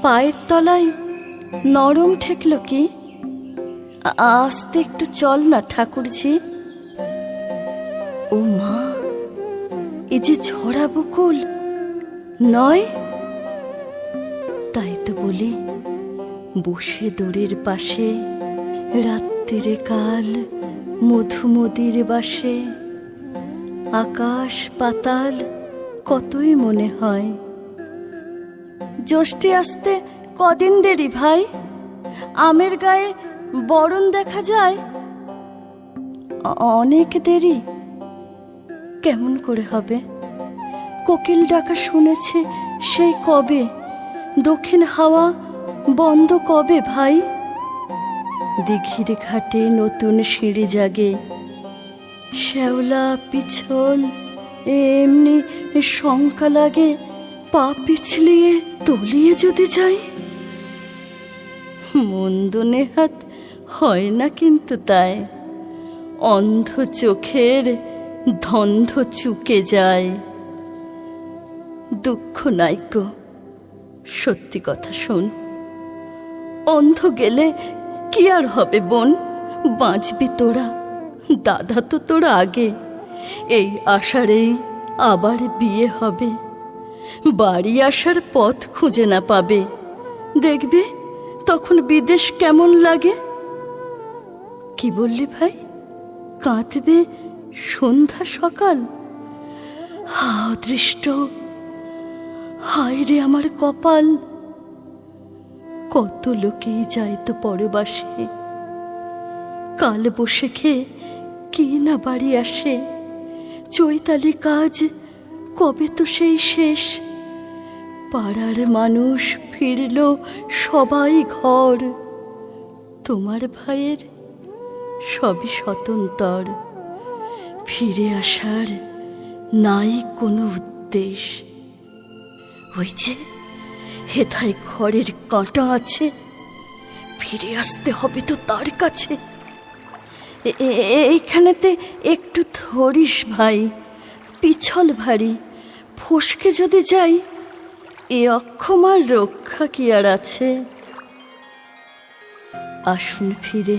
পায়ের তলায় নরম ঠেকল কি? আস্তে একটু চল না ঠাকুরজি। ও মা, এ যে ঝরা বকুল নয়? তাই তো বলি, বসে দড়ির পাশে রাত্রিরে কাল মধুমদির বাসে, আকাশ পাতাল কতই মনে হয়। জ্যৈষ্ঠী আসতে কদিন দেরি ভাই? আমের গায়ে বরণ দেখা যায়। অনেক দেরি? কেমন করে হবে? কোকিল ডাকা শুনেছে সেই কবে? দক্ষিণ হাওয়া বন্ধ কবে ভাই? দিঘির ঘাটে নতুন সিঁড়ি জাগে, শ্যাওলা পিছল এমনি শঙ্কা লাগে, পা পিছলিয়ে তলিয়ে যদি যাই। মন্দ নেহাত হয় না কিন্তু তাই, অন্ধ চোখের ধন্ধ চুকে যায়। দুঃখ নাইকো, সত্যি কথা শোন, অন্ধ গেলে কি আর হবে বোন? বাঁচবি তোরা, দাদা তো তোর আগে। এই আষাঢ়েই আবার বিয়ে হবে, বাড়ি আসার পথ খুঁজে না পাবে। দেখবে তখন বিদেশ কেমন লাগে। কি বললি ভাই? কাঁদবে সন্ধ্যা সকাল? হা দৃষ্ট, হায় রে আমার কপাল। কত লোকেই যায় তো পরবাসে, কাল বসে খেয়ে কি না বাড়ি আসে। চৈতালি কাজ কবে তো সেই শেষ, পাড়ার মানুষ ফিরল সবাই ঘর। তোমার ভাইয়ের সবই স্বতন্ত্র, ফিরে আসার নাই কোনো উদ্দেশ। ওই যে হেথায় ঘরের কাঁটা আছে, ফিরে আসতে হবে তো তার কাছে। এইখানেতে একটু ধরিস ভাই, পিছল ভারী, ফসকে যদি যাই এ অক্ষমার রক্ষা কি আর আছে? আসুন ফিরে